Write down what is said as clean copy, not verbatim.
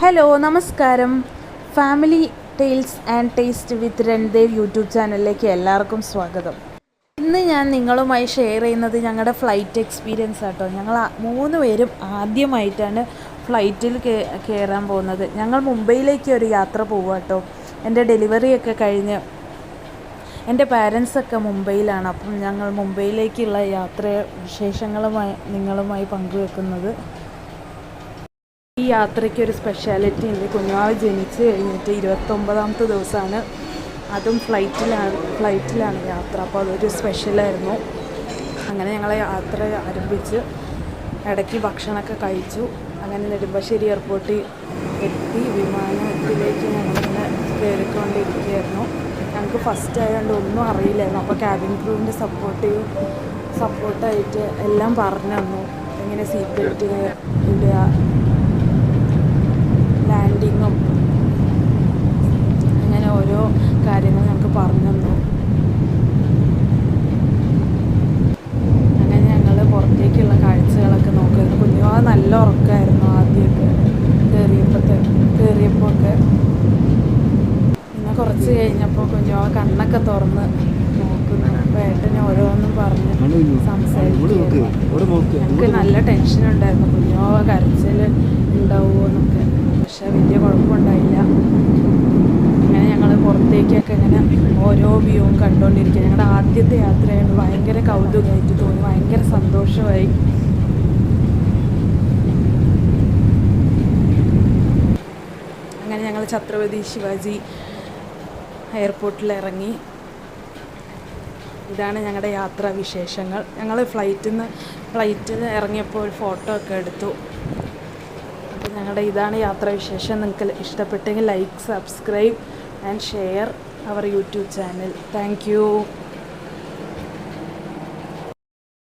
Hello നമസ്കാരം. Family tales and taste with Randev YouTube ചാനലിലേക്ക് എല്ലാവർക്കും സ്വാഗതം. ഇന്ന് ഞാൻ നിങ്ങളുമായി ഷെയർ ചെയ്യുന്നത് ഞങ്ങളുടെ ഫ്ലൈറ്റ് എക്സ്പീരിയൻസ് ആട്ടോ. ഞങ്ങൾ 3 പേരും ആദ്യമായിട്ടാണ് ഫ്ലൈറ്റിൽ കയറാൻ പോകുന്നത്. ഞങ്ങൾ മുംബൈയിലേക്ക് ഒരു യാത്ര പോവുക കേട്ടോ. എൻ്റെ ഡെലിവറിയൊക്കെ കഴിഞ്ഞ് എൻ്റെ പാരൻസൊക്കെ മുംബൈയിലാണ്. അപ്പം ഞങ്ങൾ മുംബൈയിലേക്കുള്ള യാത്ര വിശേഷങ്ങളുമായി നിങ്ങളുമായി പങ്കുവെക്കുന്നത്. ഈ യാത്രയ്ക്ക് ഒരു സ്പെഷ്യാലിറ്റി ഉണ്ട്. കുഞ്ഞാവ് ജനിച്ച് കഴിഞ്ഞിട്ട് 29ാമത്തെ ദിവസമാണ്. അതും ഫ്ലൈറ്റിലാണ് യാത്ര. അപ്പോൾ അതൊരു സ്പെഷ്യലായിരുന്നു. അങ്ങനെ ഞങ്ങൾ യാത്ര ആരംഭിച്ച് ഇടയ്ക്ക് ഭക്ഷണമൊക്കെ കഴിച്ചു. അങ്ങനെ നെടുമ്പാശ്ശേരി എയർപോർട്ടിൽ എത്തി. വിമാനത്തിലേക്ക് ഞങ്ങളിങ്ങനെ കയറിക്കൊണ്ടിരിക്കുകയായിരുന്നു. ഞങ്ങൾക്ക് ഫസ്റ്റ് ആയതുകൊണ്ട് ഒന്നും അറിയില്ലായിരുന്നു. അപ്പോൾ ക്യാബിൻ ക്രൂവിൻ്റെ സപ്പോർട്ടായിട്ട് എല്ലാം പറഞ്ഞു തന്നു. എങ്ങനെ സീറ്റ് ബെൽറ്റ് ഇടുക, ലാൻഡിങ്ങും അങ്ങനെ ഓരോ കാര്യങ്ങൾ ഞങ്ങൾക്ക് പറഞ്ഞു തന്നു. അങ്ങനെ ഞങ്ങൾ പുറത്തേക്കുള്ള കാഴ്ചകളൊക്കെ നോക്കുന്നത്. കുഞ്ഞുവാ നല്ല ഉറക്കമായിരുന്നു ആദ്യമൊക്കെ കയറിയപ്പോൾ ഒക്കെ. പിന്നെ കുറച്ച് കഴിഞ്ഞപ്പോൾ കുഞ്ഞുവാ കണ്ണൊക്കെ തുറന്ന് നോക്കുന്നു. അപ്പോൾ ഏട്ടനെ ഓരോന്നും പറഞ്ഞ് സംസാരിക്കുന്നു. ഞങ്ങൾക്ക് നല്ല ടെൻഷനുണ്ടായിരുന്നു കുഞ്ഞുവാ കരച്ചിൽ ഉണ്ടാവുമോ എന്നൊക്കെ. പക്ഷേ വലിയ കുഴപ്പമുണ്ടായില്ല. അങ്ങനെ ഞങ്ങൾ പുറത്തേക്കൊക്കെ ഇങ്ങനെ ഓരോ വ്യൂവും കണ്ടുകൊണ്ടിരിക്കുക. ഞങ്ങളുടെ ആദ്യത്തെ യാത്രയായിട്ട് ഭയങ്കര കൗതുകമായിട്ട് തോന്നി, ഭയങ്കര സന്തോഷമായി. അങ്ങനെ ഞങ്ങൾ ഛത്രപതി ശിവാജി എയർപോർട്ടിൽ ഇറങ്ങി. ഇതാണ് ഞങ്ങളുടെ യാത്രാ വിശേഷങ്ങൾ. ഞങ്ങൾ ഫ്ലൈറ്റിൽ ഇറങ്ങിയപ്പോൾ ഒരു ഫോട്ടോ ഒക്കെ എടുത്തു. അപ്പോൾ ഞങ്ങളുടെ ഇതാണ് യാത്രാവിശേഷം. നിങ്ങൾക്ക് ഇഷ്ടപ്പെട്ടെങ്കിൽ like, subscribe and share our YouTube channel. Thank U.